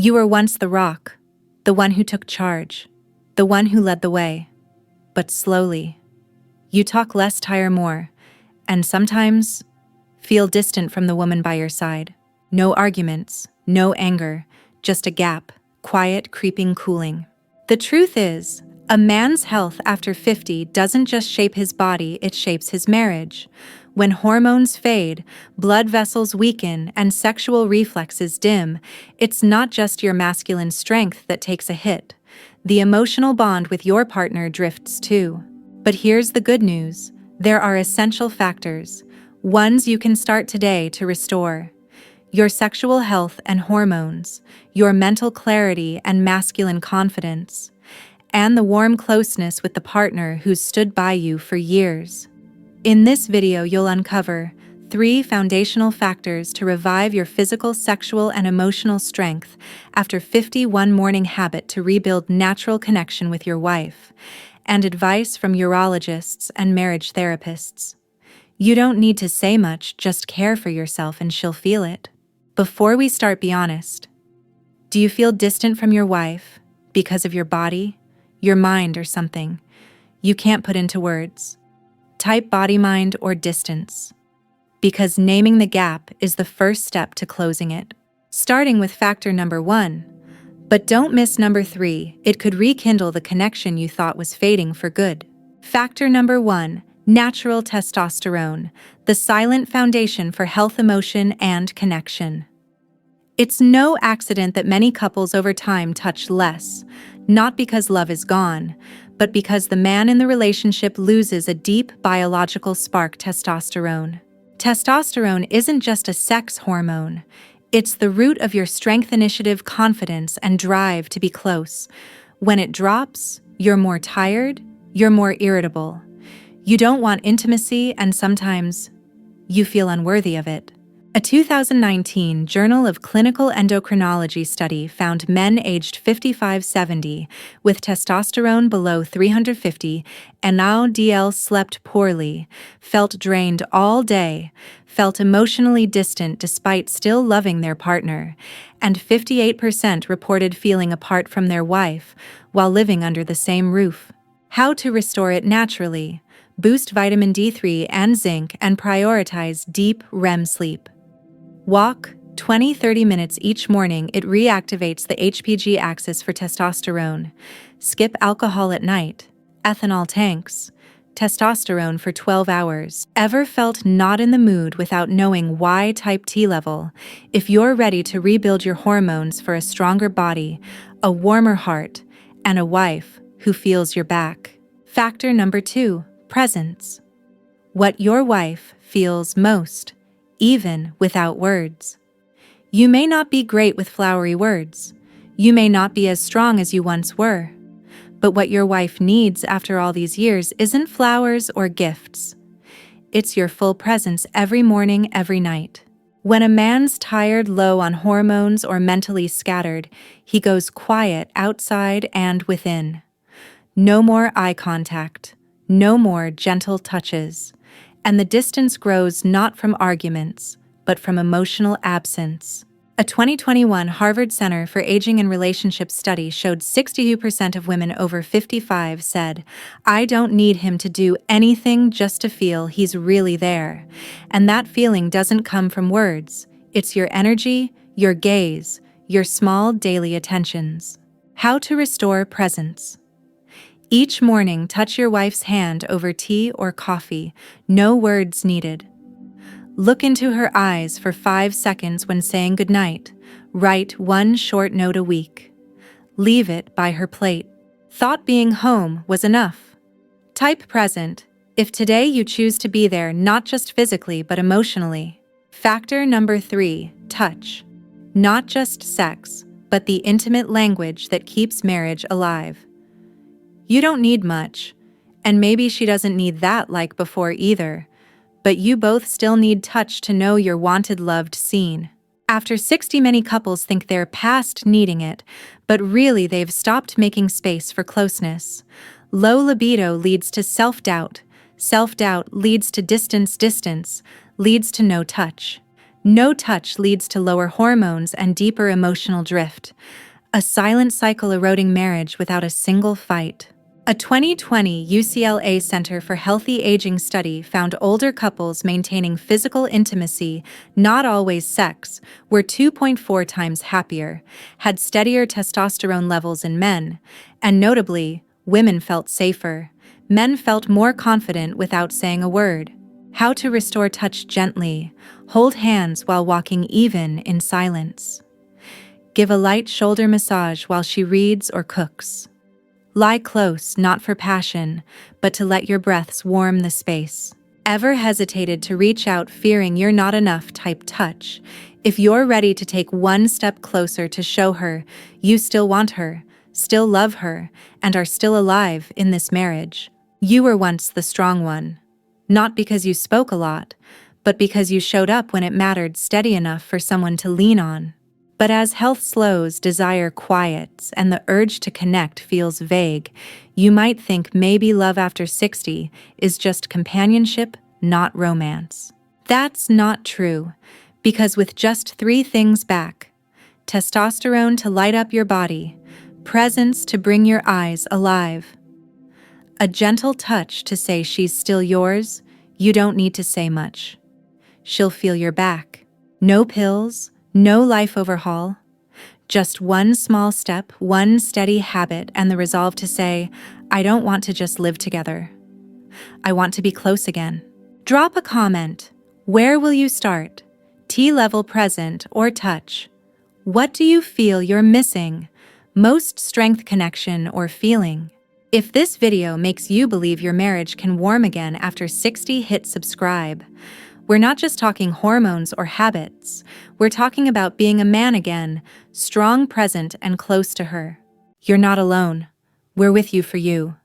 You were once the rock, the one who took charge, the one who led the way. But slowly, you talk less, tire more, and sometimes feel distant from the woman by your side. No arguments, no anger, just a gap, quiet, creeping, cooling. The truth is, a man's health after 50 doesn't just shape his body, it shapes his marriage. When hormones fade, blood vessels weaken, and sexual reflexes dim, it's not just your masculine strength that takes a hit. The emotional bond with your partner drifts too. But here's the good news. There are essential factors, ones you can start today to restore. Your sexual health and hormones, your mental clarity and masculine confidence, and the warm closeness with the partner who's stood by you for years. In this video, you'll uncover 3 foundational factors to revive your physical, sexual, and emotional strength after 51 morning habit to rebuild natural connection with your wife, and advice from urologists and marriage therapists. You don't need to say much, just care for yourself and she'll feel it. Before we start, be honest. Do you feel distant from your wife because of your body, your mind, or something you can't put into words? Type body, mind, or distance, because naming the gap is the first step to closing it. Starting with factor number 1. But don't miss number 3. It could rekindle the connection you thought was fading for good. Factor number 1. Natural testosterone, the silent foundation for health, emotion, and connection. It's no accident that many couples over time touch less, not because love is gone, but because the man in the relationship loses a deep biological spark: testosterone. Testosterone isn't just a sex hormone. It's the root of your strength, initiative, confidence, and drive to be close. When it drops, you're more tired, you're more irritable. You don't want intimacy, and sometimes you feel unworthy of it. A 2019 Journal of Clinical Endocrinology study found men aged 55-70 with testosterone below 350 and LDL slept poorly, felt drained all day, felt emotionally distant despite still loving their partner, and 58% reported feeling apart from their wife while living under the same roof. How to restore it naturally: boost vitamin D3 and zinc, and prioritize deep REM sleep. Walk 20-30 minutes each morning. It reactivates the HPG axis for testosterone. Skip alcohol at night. Ethanol tanks testosterone for 12 hours. Ever felt not in the mood without knowing why? Type T level. If you're ready to rebuild your hormones for a stronger body, a warmer heart, and a wife who feels your back. Factor number 2. Presence. What your wife feels most, even without words. You may not be great with flowery words. You may not be as strong as you once were. But what your wife needs after all these years isn't flowers or gifts. It's your full presence every morning, every night. When a man's tired, low on hormones, or mentally scattered, he goes quiet outside and within. No more eye contact. No more gentle touches. And the distance grows not from arguments, but from emotional absence. A 2021 Harvard Center for Aging and Relationships study showed 62% of women over 55 said, "I don't need him to do anything, just to feel he's really there." And that feeling doesn't come from words. It's your energy, your gaze, your small daily attentions. How to restore presence. Each morning, touch your wife's hand over tea or coffee, no words needed. Look into her eyes for 5 seconds when saying goodnight. Write one short note a week. Leave it by her plate. Thought being home was enough. Type present if today you choose to be there, not just physically but emotionally. Factor number 3. Touch. Not just sex, but the intimate language that keeps marriage alive. You don't need much, and maybe she doesn't need that like before either, but you both still need touch to know you're wanted, loved, seen. After 60, many couples think they're past needing it, but really they've stopped making space for closeness. Low libido leads to self-doubt. Self-doubt leads to distance. Distance leads to no touch. No touch leads to lower hormones and deeper emotional drift. A silent cycle eroding marriage without a single fight. A 2020 UCLA Center for Healthy Aging study found older couples maintaining physical intimacy, not always sex, were 2.4 times happier, had steadier testosterone levels in men, and notably, women felt safer. Men felt more confident without saying a word. How to restore touch gently. Hold hands while walking even in silence. Give a light shoulder massage while she reads or cooks. Lie close, not for passion, but to let your breaths warm the space. Ever hesitated to reach out fearing you're not enough type touch? If you're ready to take one step closer to show her you still want her, still love her, and are still alive in this marriage, you were once the strong one. Not because you spoke a lot, but because you showed up when it mattered, steady enough for someone to lean on. But as health slows, desire quiets, and the urge to connect feels vague, you might think maybe love after 60 is just companionship, not romance. That's not true, because with just 3 things back: testosterone to light up your body, presence to bring your eyes alive, a gentle touch to say she's still yours, you don't need to say much. She'll feel your back. No pills, no life overhaul. Just one small step, one steady habit, and the resolve to say, I don't want to just live together. I want to be close again. Drop a comment. Where will you start? T-level present or touch? What do you feel you're missing? Most strength, connection, or feeling? If this video makes you believe your marriage can warm again after 60, hit subscribe. We're not just talking hormones or habits. We're talking about being a man again, strong, present, and close to her. You're not alone. We're with you for you.